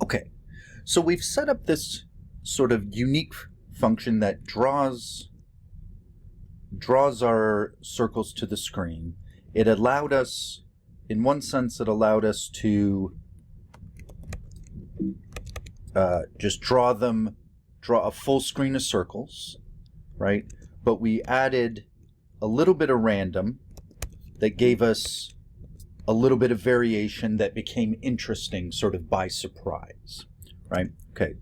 Okay, so we've set up this sort of unique function that draws our circles to the screen. It allowed us, in one sense, it allowed us to just draw a full screen of circles, right? But we added a little bit of random that gave us a little bit of variation that became interesting sort of by surprise, right? Okay,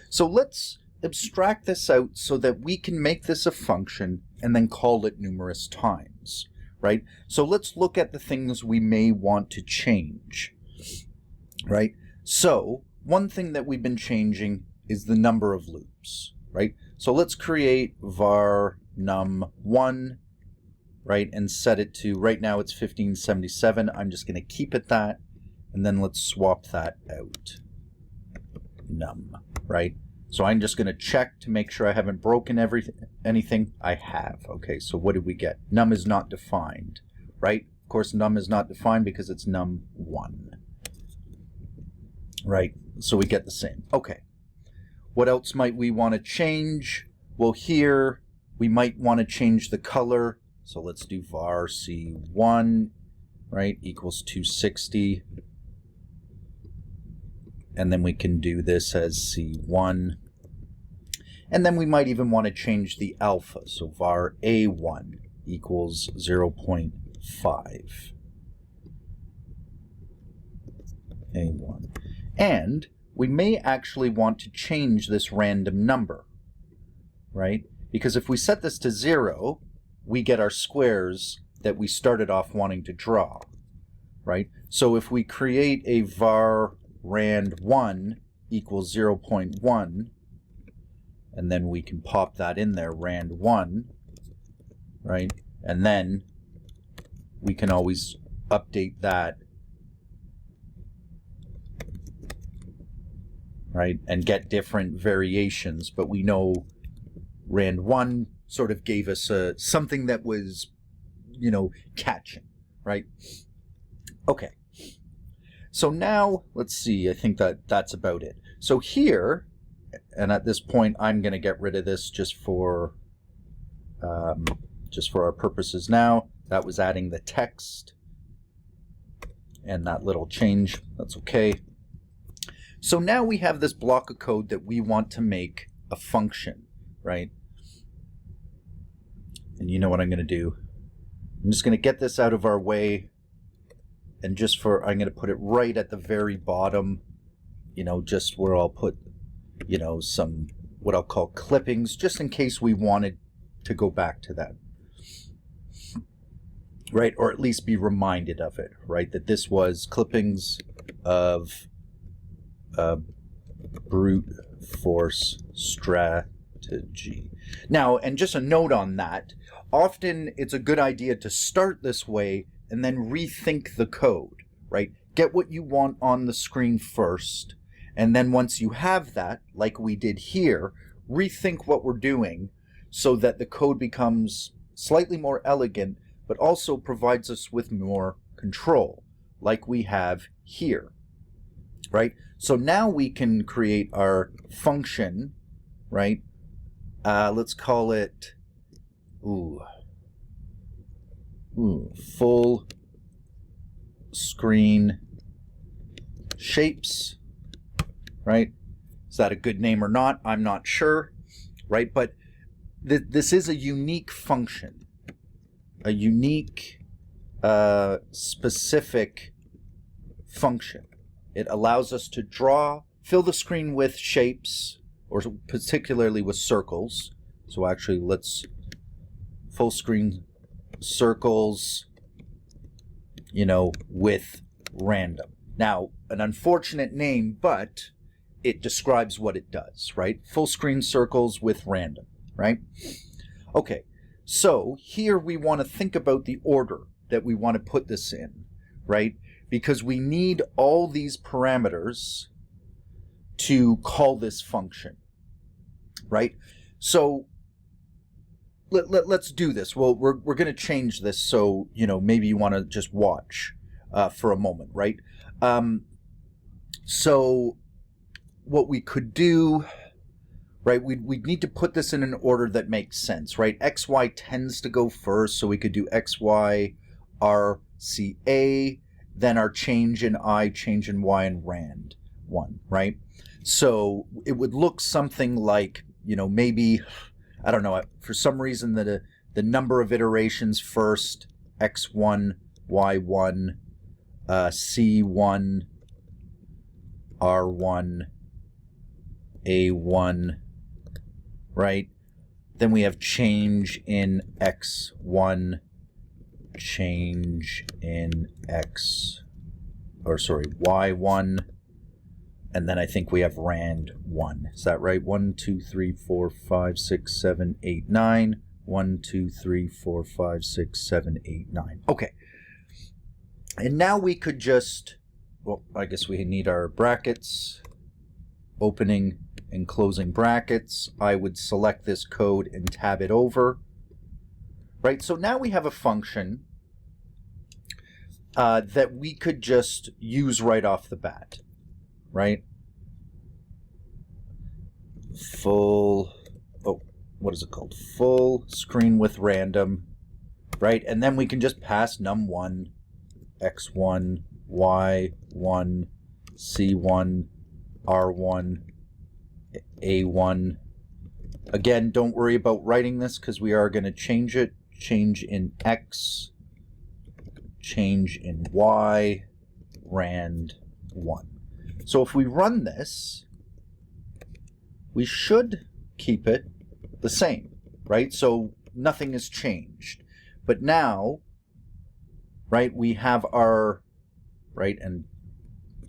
so let's abstract this out so that we can make this a function and then call it numerous times, right? So let's look at the things we may want to change, right? So one thing that we've been changing is the number of loops, right? So let's create var num1, right, and set it to, right now it's 1577. I'm just going to keep it that, and then let's swap that out. Num, right? So I'm just going to check to make sure I haven't broken anything. I have. Okay, so what did we get? Num is not defined, right? Of course, num is not defined because it's num1, right? So we get the same. Okay. What else might we want to change? Well, here we might want to change the color. So let's do var c1, right, equals 260. And then we can do this as c1. And then we might even want to change the alpha. So var a1 equals 0.5. A1. And we may actually want to change this random number, right? Because if we set this to 0, we get our squares that we started off wanting to draw, right? So if we create a var rand1 equals 0.1, and then we can pop that in there, rand1, right? And then we can always update that, right? And get different variations, but we know rand1 sort of gave us something that was, you know, catching, right? Okay. So now, let's see, I think that's about it. So here, and at this point, I'm going to get rid of this just for our purposes now. That was adding the text and that little change. That's okay. So now we have this block of code that we want to make a function, right? And you know what I'm going to do? I'm just going to get this out of our way, and I'm going to put it right at the very bottom, you know, just where I'll put, you know, some, what I'll call clippings, just in case we wanted to go back to that, right? Or at least be reminded of it, right? That this was clippings of brute force strategy. Now, and just a note on that, often it's a good idea to start this way and then rethink the code, right? Get what you want on the screen first, and then once you have that, like we did here, rethink what we're doing so that the code becomes slightly more elegant, but also provides us with more control, like we have here, right? So now we can create our function, right? Let's call it, full screen shapes, right? Is that a good name or not? I'm not sure, right? But this is a unique function, a unique, specific function. It allows us to fill the screen with shapes, or particularly with circles. So actually, let's full screen circles, you know, with random. Now, an unfortunate name, but it describes what it does, right? Full screen circles with random, right? Okay, so here we want to think about the order that we want to put this in, right? Because we need all these parameters to call this function, right? So let's do this. Well, we're going to change this, so, you know, maybe you want to just watch for a moment, right? So what we could do, right, we'd need to put this in an order that makes sense, right? XY tends to go first, so we could do XY, RCA, then our change in I, change in Y, and rand 1, right? So it would look something like, you know, maybe, I don't know, for some reason the number of iterations first, X1, Y1, C1, R1, A1, right? Then we have change in X1, change in Y1, and then I think we have rand 1. Is that right? 1, 2, 3, 4, 5, 6, 7, 8, 9. 1, 2, 3, 4, 5, 6, 7, 8, 9. Okay. And now we could just, well, I guess we need our brackets, opening and closing brackets. I would select this code and tab it over. Right, so now we have a function that we could just use right off the bat, right? Full, oh, what is it called? Full screen with random, right? And then we can just pass num1, x1, y1, c1, r1, a1. Again, don't worry about writing this because we are going to change it. Change in X, change in Y, rand 1. So if we run this, we should keep it the same, right? So nothing has changed. But now, right, we have our, right, and,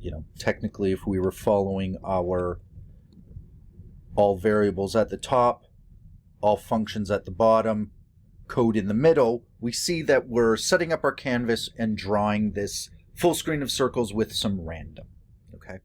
you know, technically if we were following our all variables at the top, all functions at the bottom, code in the middle, we see that we're setting up our canvas and drawing this full screen of circles with some random. Okay.